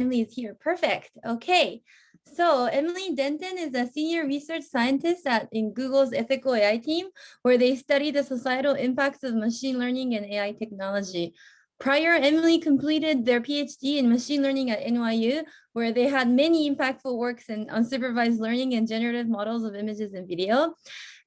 Emily is here. Perfect. Okay. So Emily Denton is a senior research scientist in Google's ethical AI team, where they study the societal impacts of machine learning and AI technology. Prior, Emily completed their PhD in machine learning at NYU, where they had many impactful works in unsupervised learning and generative models of images and video.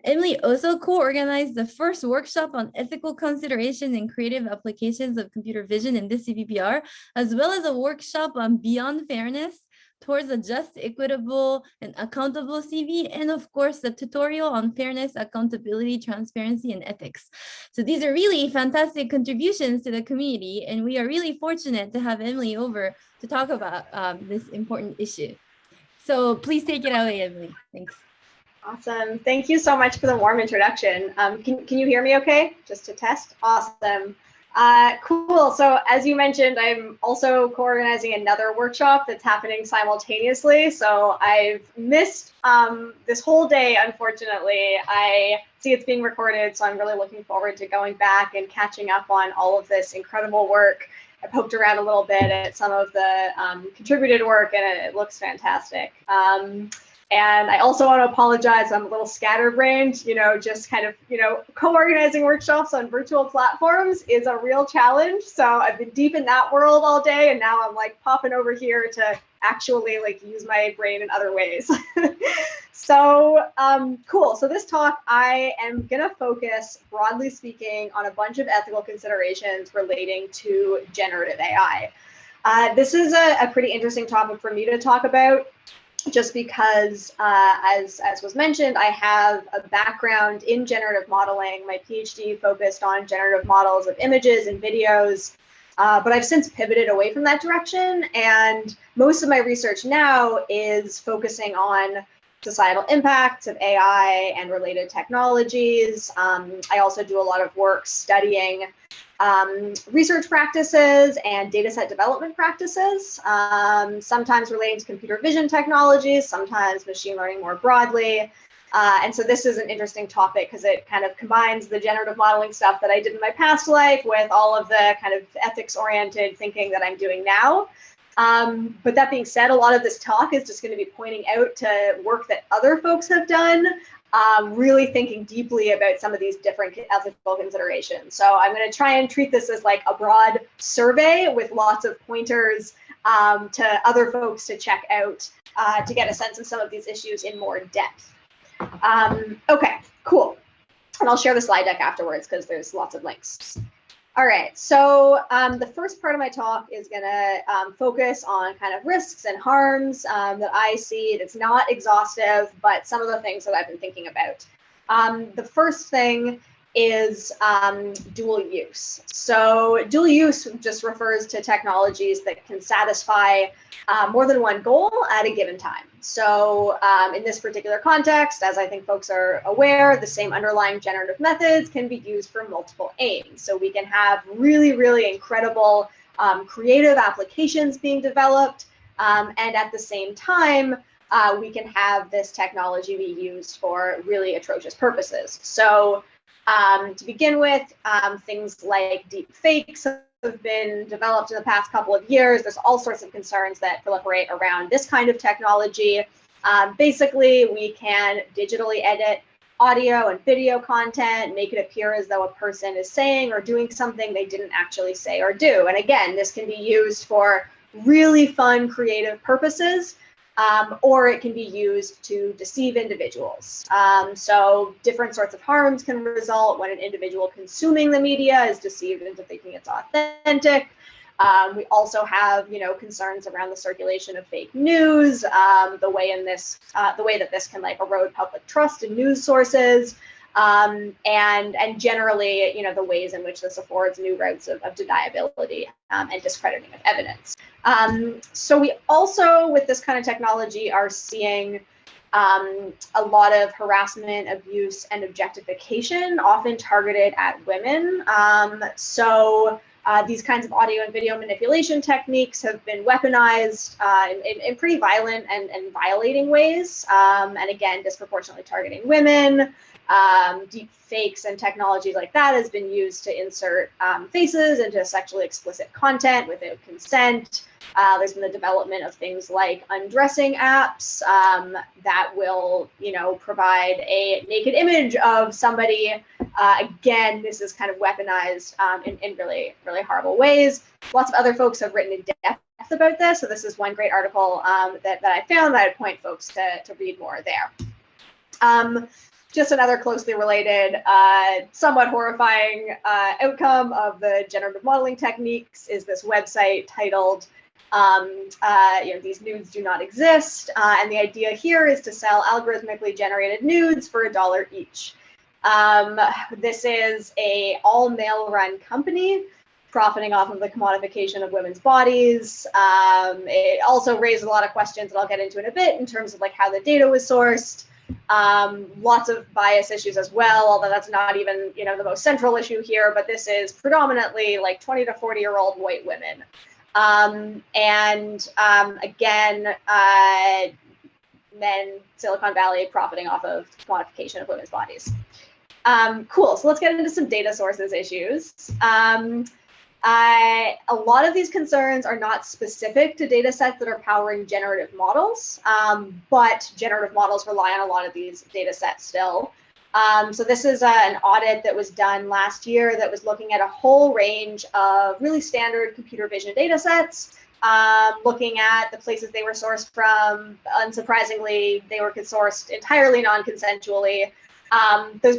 Emily also co-organized the first workshop on ethical consideration and creative applications of computer vision in this CVPR, as well as a workshop on beyond fairness towards a just, equitable, and accountable CV, and of course, the tutorial on fairness, accountability, transparency, and ethics. So these are really fantastic contributions to the community, and we are really fortunate to have Emily over to talk about this important issue. So please take it away, Emily. Thanks. Awesome. Thank you so much for the warm introduction. Can you hear me okay? Just to test. Awesome. Cool. So as you mentioned, I'm also co-organizing another workshop that's happening simultaneously. So I've missed this whole day, unfortunately. I see it's being recorded, so I'm really looking forward to going back and catching up on all of this incredible work. I poked around a little bit at some of the contributed work, and it looks fantastic. And I also want to apologize, I'm a little scatterbrained, just kind of, co-organizing workshops on virtual platforms is a real challenge. So I've been deep in that world all day, and now I'm like popping over here to actually use my brain in other ways. So cool. So this talk, I am going to focus, broadly speaking, on a bunch of ethical considerations relating to generative AI. This is a pretty interesting topic for me to talk about, just because, as was mentioned, I have a background in generative modeling. My PhD focused on generative models of images and videos, but I've since pivoted away from that direction. And most of my research now is focusing on societal impacts of AI and related technologies. I also do a lot of work studying research practices and dataset development practices, sometimes relating to computer vision technologies, sometimes machine learning more broadly. And so this is an interesting topic because it kind of combines the generative modeling stuff that I did in my past life with all of the kind of ethics-oriented thinking that I'm doing now. But that being said, a lot of this talk is just going to be pointing out to work that other folks have done, really thinking deeply about some of these different ethical considerations. So I'm going to try and treat this as like a broad survey with lots of pointers to other folks to check out to get a sense of some of these issues in more depth. Okay, cool. And I'll share the slide deck afterwards because there's lots of links. All right, so the first part of my talk is going to focus on kind of risks and harms that I see. It's not exhaustive, but some of the things that I've been thinking about. The first thing is dual use. So dual use just refers to technologies that can satisfy more than one goal at a given time. So in this particular context, as I think folks are aware, the same underlying generative methods can be used for multiple aims. So we can have really, really incredible creative applications being developed, and at the same time, we can have this technology be used for really atrocious purposes. So to begin with, things like deep fakes have been developed in the past couple of years. There's all sorts of concerns that proliferate around this kind of technology. Basically, we can digitally edit audio and video content, make it appear as though a person is saying or doing something they didn't actually say or do. And again, this can be used for really fun, creative purposes, or it can be used to deceive individuals. So different sorts of harms can result when an individual consuming the media is deceived into thinking it's authentic. We also have, concerns around the circulation of fake news, the way that this can erode public trust in news sources, and generally, the ways in which this affords new routes of deniability and discrediting of evidence. So we also, with this kind of technology, are seeing a lot of harassment, abuse, and objectification, often targeted at women. These kinds of audio and video manipulation techniques have been weaponized in pretty violent and violating ways, and again, disproportionately targeting women. deep fakes and technology like that has been used to insert faces into sexually explicit content without consent. There's been the development of things like undressing apps that will, provide a naked image of somebody. Again, this is kind of weaponized in really, really horrible ways. Lots of other folks have written in depth about this. So this is one great article that I found that I'd point folks to read more there. Just another closely related, somewhat horrifying outcome of the generative modeling techniques is this website titled, these nudes do not exist. And the idea here is to sell algorithmically generated nudes for $1 each. This is a all male run company profiting off of the commodification of women's bodies. It also raised a lot of questions that I'll get into in a bit in terms of like how the data was sourced. Lots of bias issues as well, although that's not even, the most central issue here, but this is predominantly like 20 to 40-year-old white women. Again, then Silicon Valley profiting off of commodification of women's bodies. Cool, so let's get into some data sources issues. A lot of these concerns are not specific to data sets that are powering generative models, but generative models rely on a lot of these data sets still. So this is an audit that was done last year that was looking at a whole range of really standard computer vision data sets, looking at the places they were sourced from. Unsurprisingly, they were sourced entirely non-consensually. There's,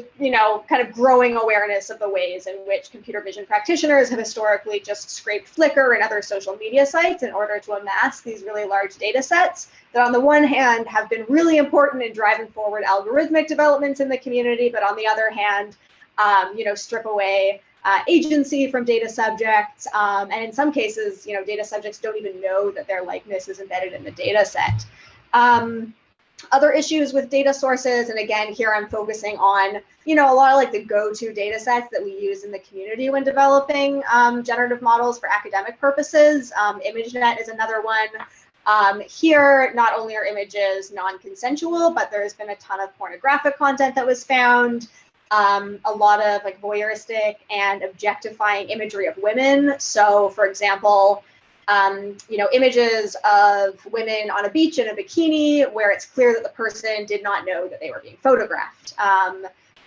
kind of growing awareness of the ways in which computer vision practitioners have historically just scraped Flickr and other social media sites in order to amass these really large data sets that on the one hand have been really important in driving forward algorithmic developments in the community, but on the other hand, strip away agency from data subjects. And in some cases, data subjects don't even know that their likeness is embedded in the data set. Other issues with data sources, and again, here I'm focusing on, a lot of like the go-to data sets that we use in the community when developing generative models for academic purposes. ImageNet is another one. Here, not only are images non-consensual, but there's been a ton of pornographic content that was found, a lot of like voyeuristic and objectifying imagery of women. So for example, images of women on a beach in a bikini where it's clear that the person did not know that they were being photographed.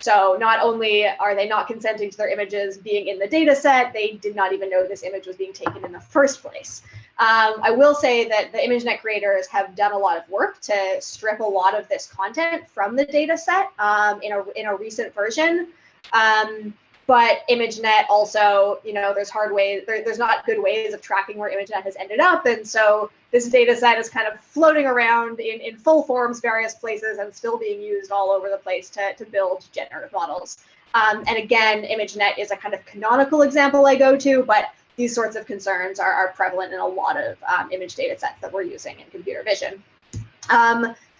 So not only are they not consenting to their images being in the data set, they did not even know this image was being taken in the first place. I will say that the ImageNet creators have done a lot of work to strip a lot of this content from the data set in a recent version. But ImageNet also, there's not good ways of tracking where ImageNet has ended up. And so this data set is kind of floating around in full forms, various places, and still being used all over the place to build generative models. And again, ImageNet is a kind of canonical example I go to, but these sorts of concerns are prevalent in a lot of image data sets that we're using in computer vision.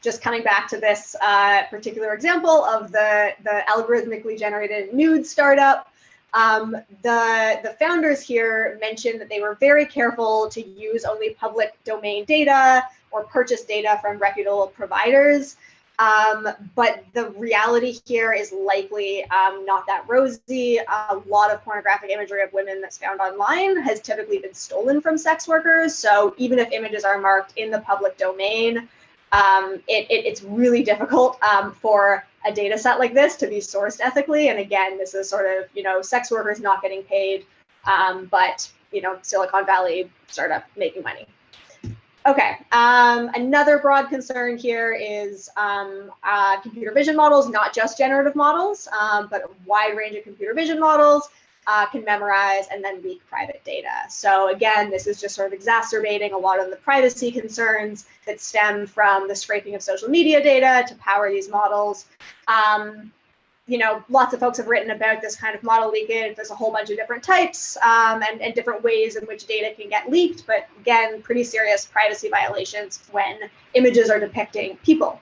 Just coming back to this particular example of the algorithmically generated nude startup, the founders here mentioned that they were very careful to use only public domain data or purchase data from reputable providers. But the reality here is likely not that rosy. A lot of pornographic imagery of women that's found online has typically been stolen from sex workers. So even if images are marked in the public domain, it's really difficult for a data set like this to be sourced ethically. And again, this is sort of, sex workers not getting paid, but, Silicon Valley startup making money. Okay, another broad concern here is computer vision models, not just generative models, but a wide range of computer vision models can memorize and then leak private data. So again, this is just sort of exacerbating a lot of the privacy concerns that stem from the scraping of social media data to power these models. Lots of folks have written about this kind of model leakage. There's a whole bunch of different types and different ways in which data can get leaked, but again, pretty serious privacy violations when images are depicting people.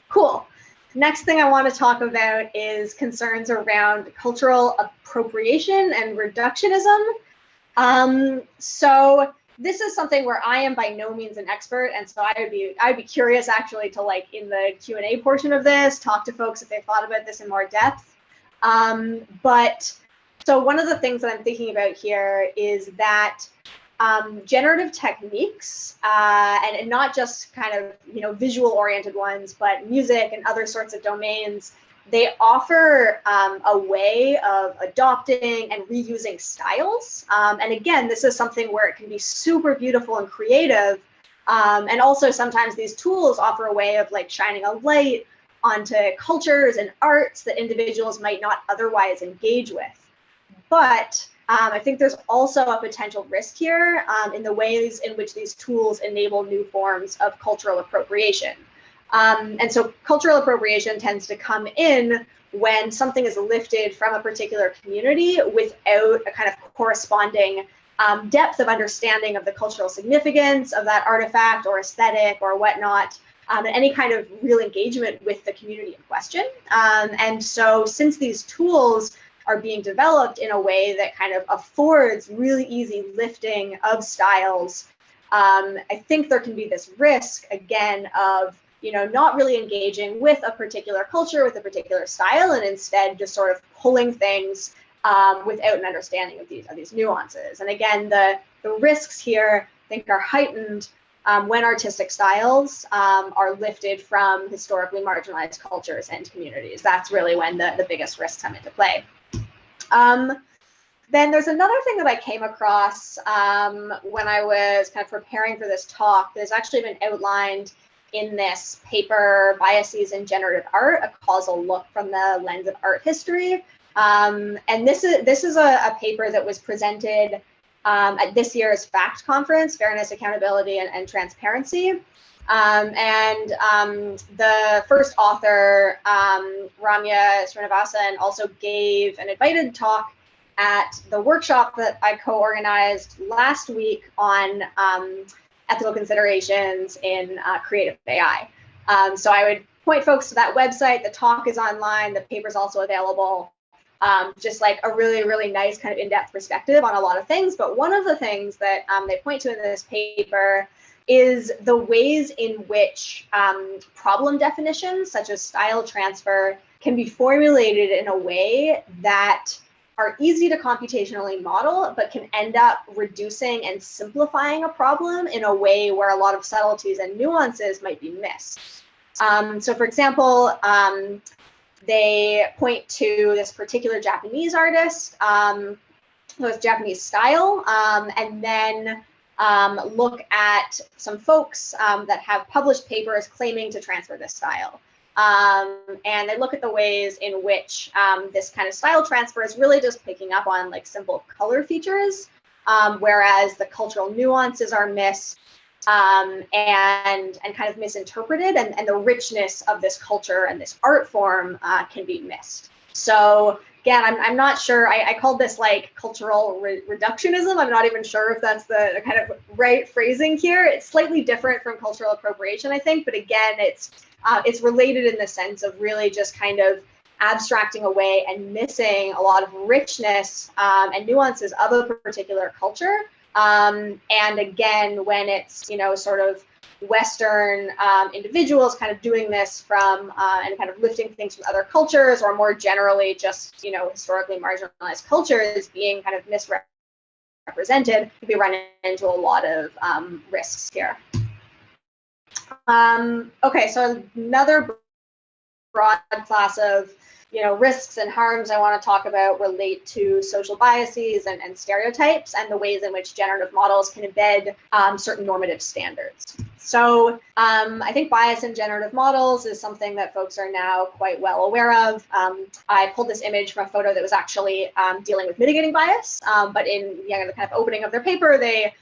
Cool. Next thing I want to talk about is concerns around cultural appropriation and reductionism. So this is something where I am by no means an expert, and so I'd be curious actually to, like, in the Q&A portion of this, talk to folks if they thought about this in more depth. But so one of the things that I'm thinking about here is that generative techniques, and not just kind of, you know, visual oriented ones, but music and other sorts of domains, they offer a way of adopting and reusing styles. And again, this is something where it can be super beautiful and creative. And also sometimes these tools offer a way of, like, shining a light onto cultures and arts that individuals might not otherwise engage with. But I think there's also a potential risk here in the ways in which these tools enable new forms of cultural appropriation. And so cultural appropriation tends to come in when something is lifted from a particular community without a kind of corresponding depth of understanding of the cultural significance of that artifact or aesthetic or whatnot, and any kind of real engagement with the community in question. And so since these tools are being developed in a way that kind of affords really easy lifting of styles, I think there can be this risk, again, of, you know, not really engaging with a particular culture, with a particular style, and instead just sort of pulling things without an understanding of these nuances. And again, the risks here, I think, are heightened when artistic styles are lifted from historically marginalized cultures and communities. That's really when the biggest risks come into play. Then there's another thing that I came across when I was kind of preparing for this talk. There's actually been outlined in this paper, Biases in Generative Art, A Causal Look from the Lens of Art History. And this is a paper that was presented at this year's FACT conference, Fairness, Accountability, and Transparency. The first author, Ramya Srinivasan, also gave an invited talk at the workshop that I co-organized last week on ethical considerations in creative AI. So I would point folks to that website. The talk is online. The paper's also available. Just like a really, really nice kind of in-depth perspective on a lot of things. But one of the things that they point to in this paper is the ways in which problem definitions, such as style transfer, can be formulated in a way that are easy to computationally model, but can end up reducing and simplifying a problem in a way where a lot of subtleties and nuances might be missed. So for example, they point to this particular Japanese artist, with Japanese style, and then look at some folks that have published papers claiming to transfer this style. And they look at the ways in which this kind of style transfer is really just picking up on, like, simple color features, whereas the cultural nuances are missed and kind of misinterpreted, and the richness of this culture and this art form can be missed. So again, I'm not sure, I called this like cultural reductionism. I'm not even sure if that's the kind of right phrasing here. It's slightly different from cultural appropriation, I think, but again, it's related in the sense of really just kind of abstracting away and missing a lot of richness and nuances of a particular culture. And again, when it's, you know, sort of Western individuals kind of doing this from and kind of lifting things from other cultures, or more generally just, you know, historically marginalized cultures being kind of misrepresented, we run into a lot of risks here. Okay, so another broad class of, you know, risks and harms I want to talk about relate to social biases and stereotypes, and the ways in which generative models can embed certain normative standards. So I think bias in generative models is something that folks are now quite well aware of. I pulled this image from a photo that was actually dealing with mitigating bias, but in the kind of opening of their paper, they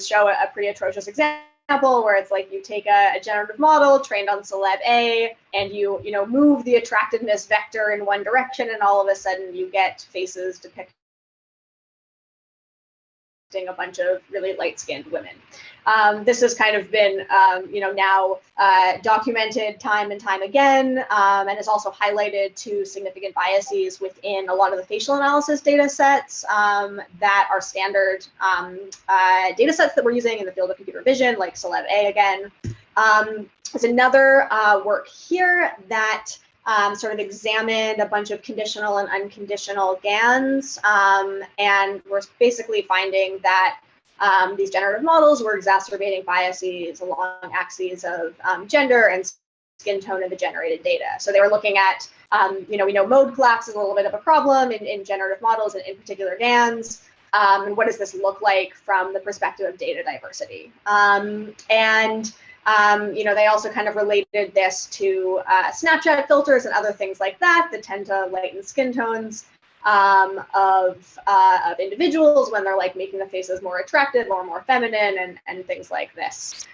show a pretty atrocious example where it's like you take a generative model trained on celeb A, and you know, move the attractiveness vector in one direction, and all of a sudden you get faces depicting a bunch of really light-skinned women. This has kind of been, now documented time and time again, and is also highlighted to significant biases within a lot of the facial analysis data sets that are standard data sets that we're using in the field of computer vision, like Celeb A again. There's another work here that sort of examined a bunch of conditional and unconditional GANs, and we're basically finding that these generative models were exacerbating biases along axes of gender and skin tone in the generated data. So they were looking at, we know mode collapse is a little bit of a problem in generative models, and in particular GANs. And what does this look like from the perspective of data diversity? They also kind of related this to Snapchat filters and other things like that tend to lighten skin tones of individuals when they're like making the faces more attractive or more feminine and things like this.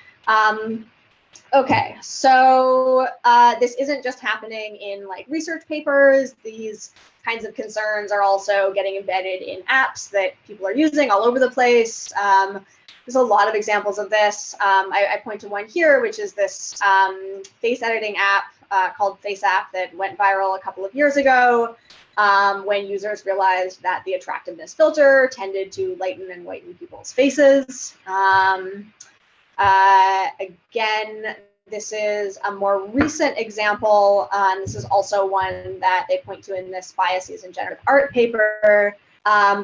Okay, so this isn't just happening in like research papers. These kinds of concerns are also getting embedded in apps that people are using all over the place. There's a lot of examples of this. I point to one here, which is this face editing app called FaceApp that went viral a couple of years ago when users realized that the attractiveness filter tended to lighten and whiten people's faces. Again, this is a more recent example. This is also one that they point to in this biases in generative art paper.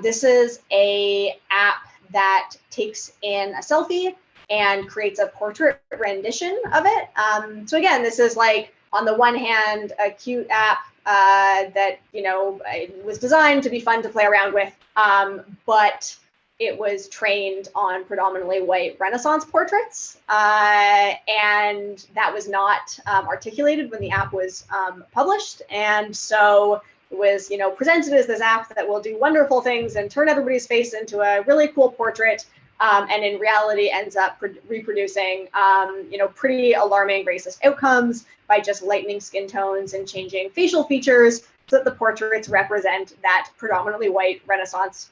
This is a app that takes in a selfie and creates a portrait rendition of it. So again, this is like, on the one hand, a cute app that, it was designed to be fun to play around with, but it was trained on predominantly white Renaissance portraits. And that was not articulated when the app was published. And so it was, presented as this app that will do wonderful things and turn everybody's face into a really cool portrait, and in reality ends up reproducing, pretty alarming racist outcomes by just lightening skin tones and changing facial features so that the portraits represent that predominantly white Renaissance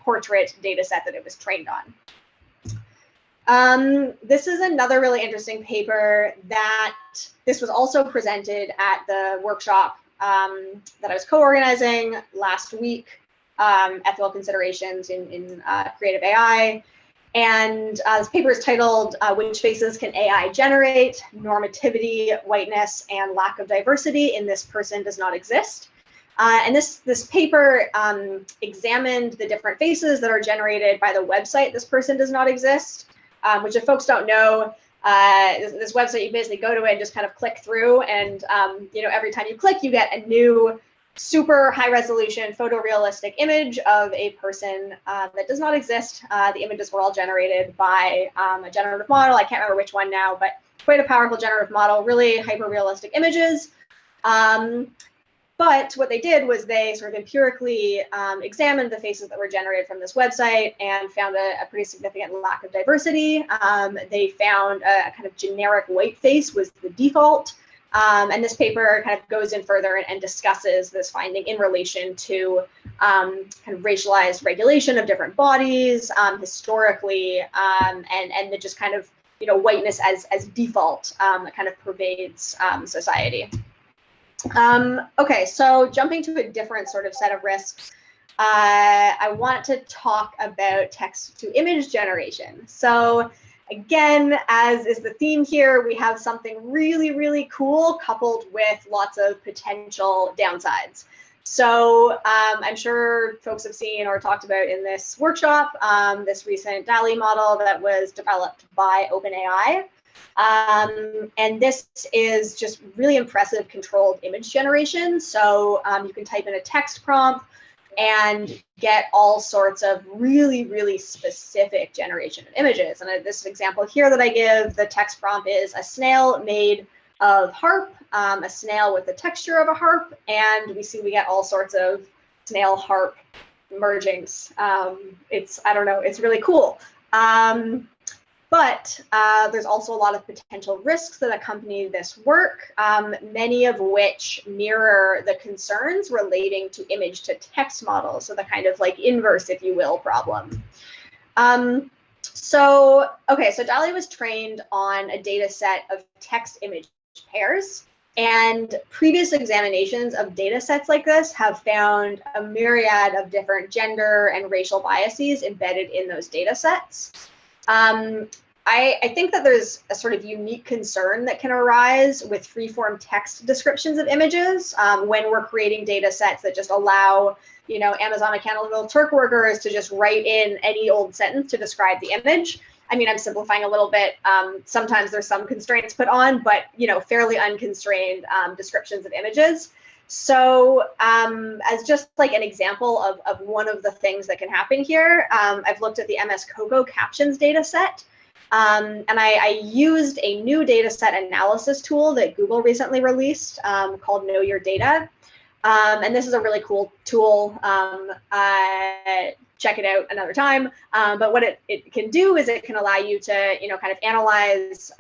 portrait data set that it was trained on. This is another really interesting paper that this was also presented at the workshop that I was co-organizing last week, ethical considerations in creative AI. And this paper is titled, Which Faces Can AI Generate? Normativity, Whiteness, and Lack of Diversity in This Person Does Not Exist. And this paper examined the different faces that are generated by the website This Person Does Not Exist, which if folks don't know, this website, you basically go to it and just kind of click through, and every time you click, you get a new super high resolution photorealistic image of a person that does not exist. The images were all generated by a generative model. I can't remember which one now, but quite a powerful generative model, really hyper realistic images. But what they did was they sort of empirically examined the faces that were generated from this website and found a pretty significant lack of diversity. They found a kind of generic white face was the default. And this paper kind of goes in further and discusses this finding in relation to kind of racialized regulation of different bodies historically, and the just kind of whiteness as default that kind of pervades society. Okay, so jumping to a different sort of set of risks, I want to talk about text-to-image generation. So again, as is the theme here, we have something really, really cool coupled with lots of potential downsides. So I'm sure folks have seen or talked about in this workshop this recent DALL-E model that was developed by OpenAI. And this is just really impressive controlled image generation. So you can type in a text prompt and get all sorts of really, really specific generation of images. And this example here that I give, the text prompt is a snail made of harp, a snail with the texture of a harp, and we get all sorts of snail harp mergings. I don't know, it's really cool. But there's also a lot of potential risks that accompany this work, many of which mirror the concerns relating to image to text models, so the kind of like inverse, if you will, problem. So, okay, so DALL-E was trained on a data set of text-image pairs, and previous examinations of data sets like this have found a myriad of different gender and racial biases embedded in those data sets. I think that there's a sort of unique concern that can arise with free-form text descriptions of images when we're creating data sets that just allow, you know, Amazon Mechanical Turk workers to just write in any old sentence to describe the image. I mean, I'm simplifying a little bit. Sometimes there's some constraints put on, but, you know, fairly unconstrained descriptions of images. So as just like an example of one of the things that can happen here, I've looked at the MS COCO captions data set. And I used a new data set analysis tool that Google recently released called Know Your Data. And this is a really cool tool. Check it out another time. But what it can do is it can allow you to, you know, kind of analyze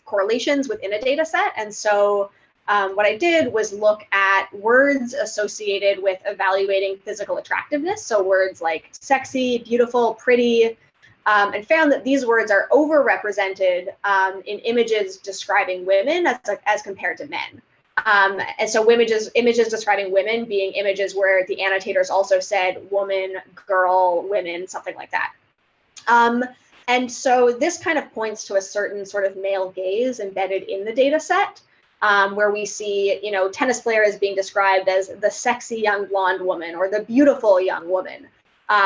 correlations within a data set. And so what I did was look at words associated with evaluating physical attractiveness. So words like sexy, beautiful, pretty, and found that these words are overrepresented in images describing women as compared to men. And so images describing women being images where the annotators also said woman, girl, women, something like that. And so this kind of points to a certain sort of male gaze embedded in the data set, where we see, you know, tennis player is being described as the sexy young blonde woman or the beautiful young woman,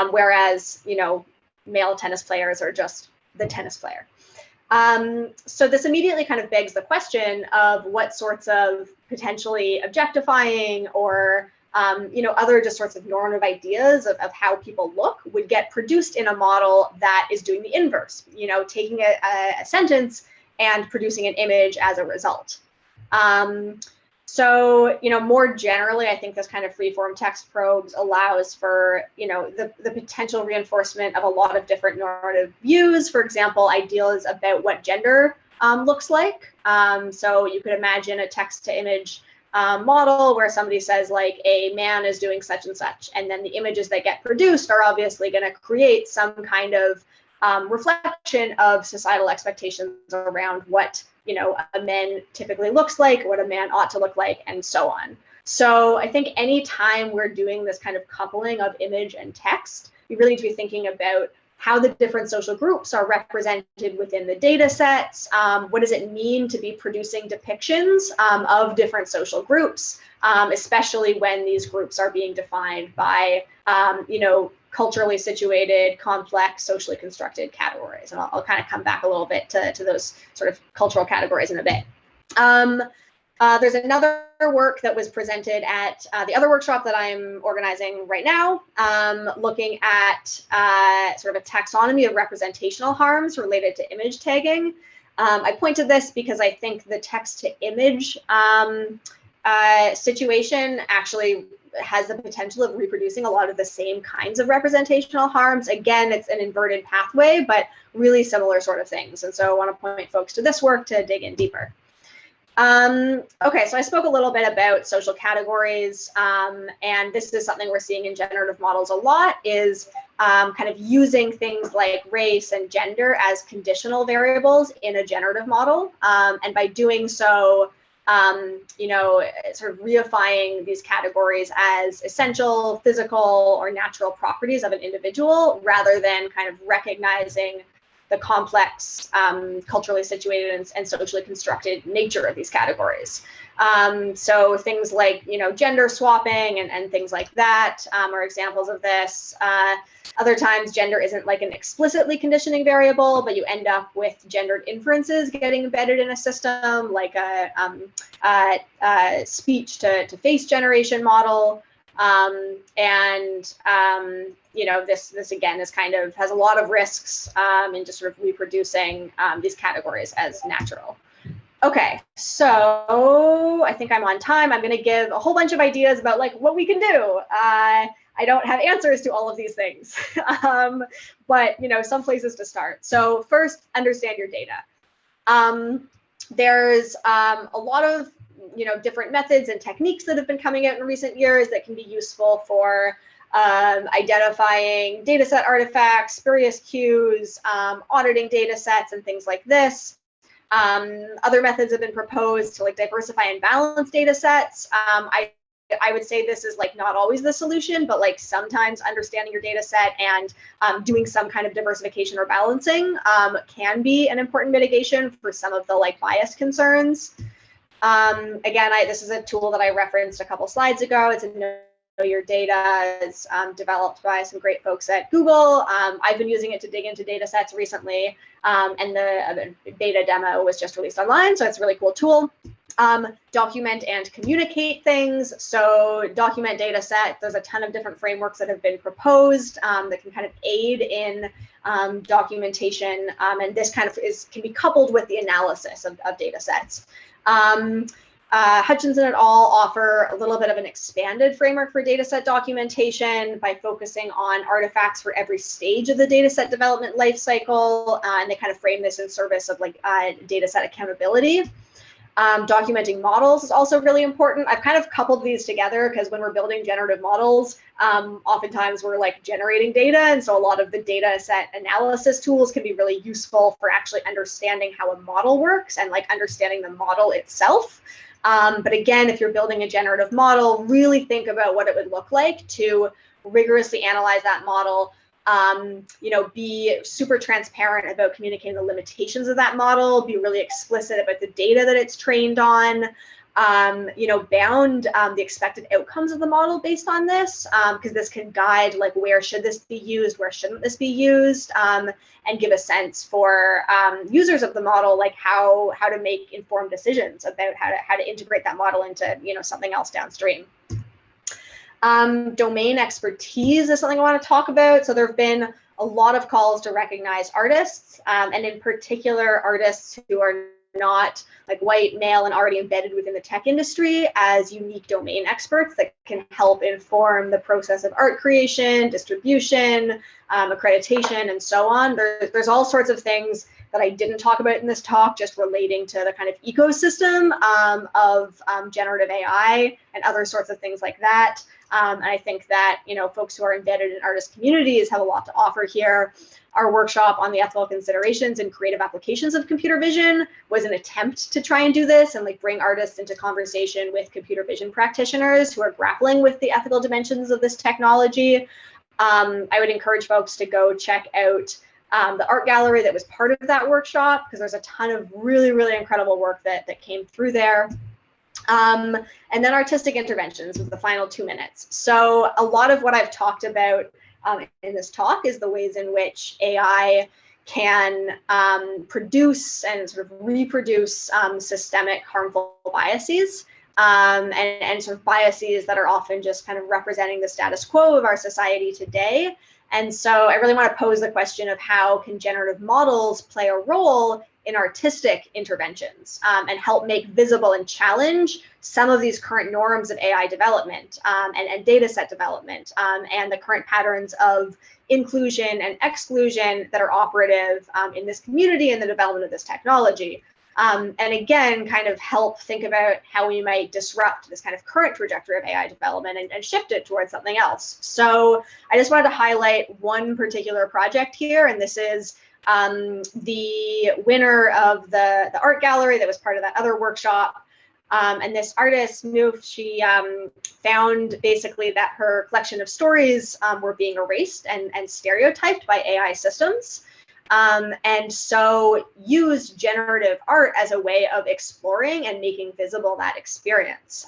whereas, you know, male tennis players are just the tennis player. So this immediately kind of begs the question of what sorts of potentially objectifying or, you know, other just sorts of normative ideas of how people look would get produced in a model that is doing the inverse, you know, taking a sentence and producing an image as a result. So, you know, more generally, I think this kind of freeform text probes allows for, you know, the potential reinforcement of a lot of different normative views. For example, ideas about what gender looks like. So you could imagine a text to image model where somebody says like a man is doing such and such, and then the images that get produced are obviously going to create some kind of reflection of societal expectations around what, you know, a man typically looks like, what a man ought to look like, and so on. So I think anytime we're doing this kind of coupling of image and text, we really need to be thinking about how the different social groups are represented within the data sets. What does it mean to be producing depictions of different social groups, especially when these groups are being defined by, you know, culturally situated, complex, socially constructed categories. And I'll kind of come back a little bit to those sort of cultural categories in a bit. There's another work that was presented at the other workshop that I'm organizing right now, looking at sort of a taxonomy of representational harms related to image tagging. I pointed this because I think the text to image situation actually has the potential of reproducing a lot of the same kinds of representational harms. Again, it's an inverted pathway, but really similar sort of things. And so I want to point folks to this work to dig in deeper. Okay, so I spoke a little bit about social categories, and this is something we're seeing in generative models a lot, is kind of using things like race and gender as conditional variables in a generative model. And by doing so, you know, sort of reifying these categories as essential physical or natural properties of an individual, rather than kind of recognizing the complex, culturally situated and socially constructed nature of these categories. So things like, you know, gender swapping and things like that are examples of this. Other times, gender isn't like an explicitly conditioning variable, but you end up with gendered inferences getting embedded in a system, like a speech to face generation model. You know, this again is kind of has a lot of risks in just sort of reproducing these categories as natural. Okay, so I think I'm on time. I'm going to give a whole bunch of ideas about like what we can do. I don't have answers to all of these things, but you know, some places to start. So first, understand your data. There's a lot of, you know, different methods and techniques that have been coming out in recent years that can be useful for identifying data set artifacts, spurious cues, auditing data sets, and things like this. Other methods have been proposed to like diversify and balance data sets. I would say this is like not always the solution, but like sometimes understanding your data set and doing some kind of diversification or balancing can be an important mitigation for some of the like bias concerns. Again, this is a tool that I referenced a couple slides ago. It's a Know Your Data. It's developed by some great folks at Google. I've been using it to dig into data sets recently, and the beta demo was just released online, so it's a really cool tool. Document and communicate things. So document data set, there's a ton of different frameworks that have been proposed that can kind of aid in documentation, and this kind of can be coupled with the analysis of data sets. Hutchinson et al. Offer a little bit of an expanded framework for dataset documentation by focusing on artifacts for every stage of the dataset development lifecycle, and they kind of frame this in service of like dataset accountability. Documenting models is also really important. I've kind of coupled these together because when we're building generative models, oftentimes we're like generating data, and so a lot of the data set analysis tools can be really useful for actually understanding how a model works and like understanding the model itself. But again, if you're building a generative model, really think about what it would look like to rigorously analyze that model. Be super transparent about communicating the limitations of that model, be really explicit about the data that it's trained on, bound the expected outcomes of the model based on this, because this can guide like where should this be used, where shouldn't this be used, and give a sense for users of the model, like how to make informed decisions about how to integrate that model into something else downstream. Domain expertise is something I want to talk about. So there have been a lot of calls to recognize artists, and in particular artists who are not like white, male, and already embedded within the tech industry as unique domain experts that can help inform the process of art creation, distribution, accreditation, and so on. There's all sorts of things that I didn't talk about in this talk, just relating to the kind of ecosystem of generative AI and other sorts of things like that. And I think that folks who are embedded in artist communities have a lot to offer here. Our workshop on the ethical considerations and creative applications of computer vision was an attempt to try and do this and like bring artists into conversation with computer vision practitioners who are grappling with the ethical dimensions of this technology. I would encourage folks to go check out the art gallery that was part of that workshop, because there's a ton of really, really incredible work that came through there. And then artistic interventions with the final 2 minutes. So a lot of what I've talked about in this talk is the ways in which AI can produce and sort of reproduce systemic harmful biases, and sort of biases that are often just kind of representing the status quo of our society today. And so I really want to pose the question of how can generative models play a role in artistic interventions and help make visible and challenge some of these current norms of AI development and data set development and the current patterns of inclusion and exclusion that are operative in this community and the development of this technology. And again, kind of help think about how we might disrupt this kind of current trajectory of AI development and shift it towards something else. So I just wanted to highlight one particular project here, and this is the winner of the art gallery that was part of that other workshop. And this artist, Noof, she found basically that her collection of stories were being erased and stereotyped by AI systems. And so used generative art as a way of exploring and making visible that experience.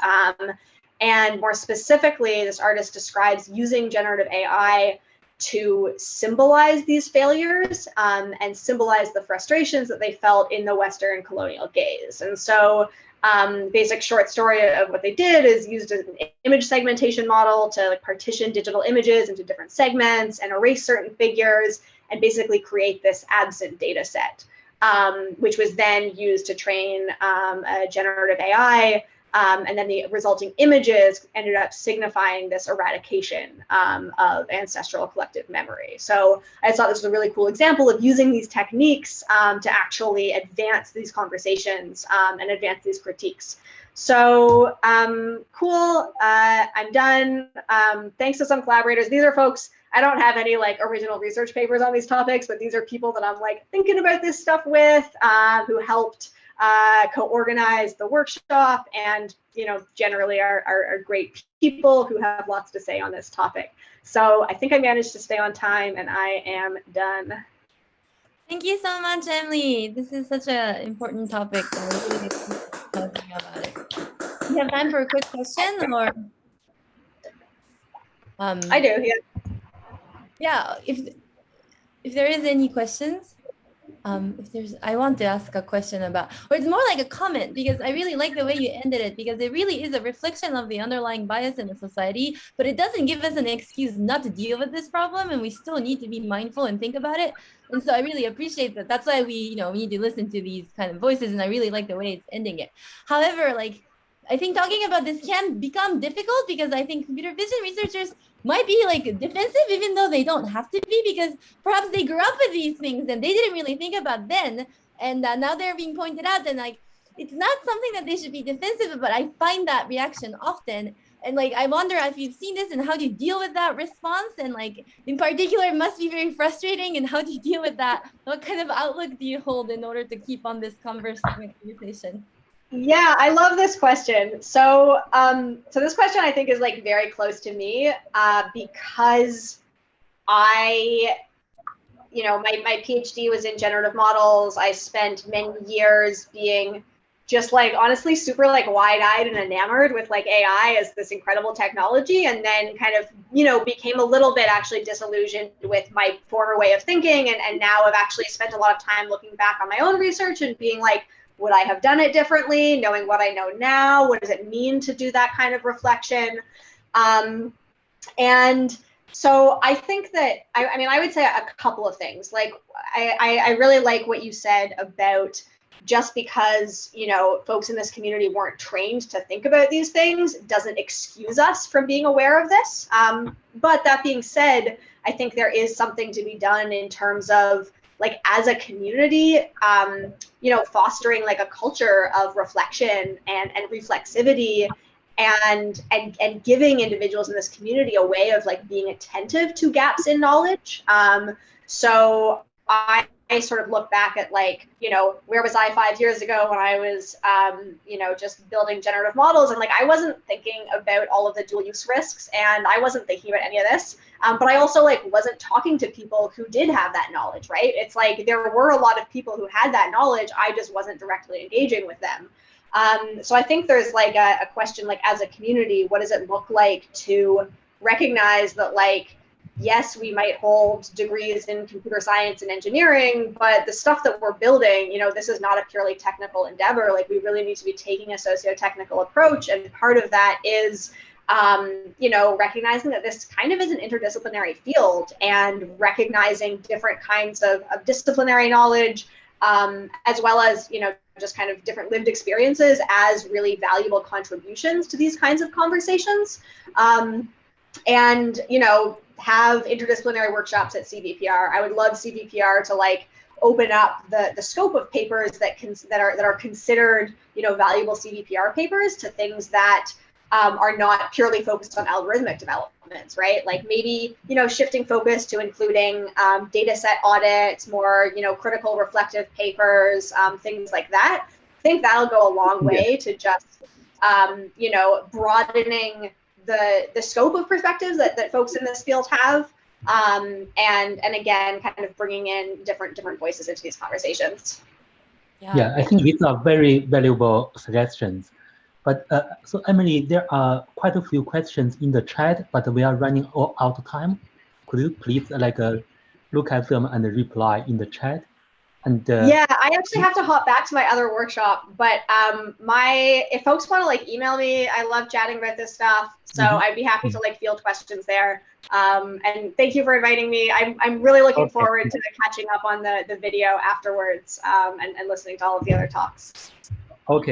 And more specifically, this artist describes using generative AI to symbolize these failures and symbolize the frustrations that they felt in the Western colonial gaze. And so basic short story of what they did is used an image segmentation model to like partition digital images into different segments and erase certain figures and basically create this absent data set, which was then used to train a generative AI And then the resulting images ended up signifying this eradication of ancestral collective memory. So I thought this was a really cool example of using these techniques to actually advance these conversations and advance these critiques. So cool, I'm done. Thanks to some collaborators. These are folks, I don't have any like original research papers on these topics, but these are people that I'm like thinking about this stuff with, who helped co-organize the workshop, and generally are great people who have lots to say on this topic. So I think I managed to stay on time, and I am done. Thank you so much, Emily. This is such an important topic. I really appreciate talking about it. Do you have time for a quick question, or? I do, yeah. Yeah, if there is any questions, I want to ask a question about, or it's more like a comment, because I really like the way you ended it, because it really is a reflection of the underlying bias in the society, but it doesn't give us an excuse not to deal with this problem, and we still need to be mindful and think about it. And so I really appreciate that. That's why we need to listen to these kind of voices, and I really like the way it's ending it. However, like, I think talking about this can become difficult, because I think computer vision researchers might be like defensive, even though they don't have to be, because perhaps they grew up with these things and they didn't really think about then, and now they're being pointed out, and like, it's not something that they should be defensive of, but I find that reaction often. And like, I wonder if you've seen this and how do you deal with that response, and like in particular, it must be very frustrating, and how do you deal with that? What kind of outlook do you hold in order to keep on this conversation? Yeah, I love this question. So, so this question I think is like very close to me because my PhD was in generative models. I spent many years being just like honestly super like wide-eyed and enamored with like AI as this incredible technology, and then kind of became a little bit actually disillusioned with my former way of thinking, and now I've actually spent a lot of time looking back on my own research and being like, would I have done it differently, knowing what I know now? What does it mean to do that kind of reflection? And so I think that, I would say a couple of things. Like, I really like what you said about just because, folks in this community weren't trained to think about these things doesn't excuse us from being aware of this. But that being said, I think there is something to be done in terms of, like, as a community, fostering like a culture of reflection and reflexivity, and giving individuals in this community a way of like being attentive to gaps in knowledge. So I sort of look back at like, where was I 5 years ago when I was, just building generative models, and like I wasn't thinking about all of the dual use risks, and I wasn't thinking about any of this. But I also like wasn't talking to people who did have that knowledge, right? It's like there were a lot of people who had that knowledge. I just wasn't directly engaging with them. So I think there's like a question, like, as a community, what does it look like to recognize that, like, yes, we might hold degrees in computer science and engineering, but the stuff that we're building, this is not a purely technical endeavor. Like, we really need to be taking a socio-technical approach. And part of that is, recognizing that this kind of is an interdisciplinary field, and recognizing different kinds of disciplinary knowledge, as well as, just kind of different lived experiences as really valuable contributions to these kinds of conversations. And, have interdisciplinary workshops at CVPR. I would love CVPR to like open up the scope of papers that are considered, valuable CVPR papers to things that are not purely focused on algorithmic developments, right? Like maybe, shifting focus to including data set audits, more, critical reflective papers, things like that. I think that'll go a long way to just, broadening the scope of perspectives that folks in this field have, and again, kind of bringing in different voices into these conversations. Yeah, I think these are very valuable suggestions. But so Emily, there are quite a few questions in the chat, but we are running out of time. Could you please look at them and reply in the chat? And yeah, I actually have to hop back to my other workshop, but if folks want to like email me, I love chatting about this stuff, so I'd be happy to like field questions there. And thank you for inviting me. I'm really looking forward to catching up on the video afterwards, and listening to all of the other talks. Okay.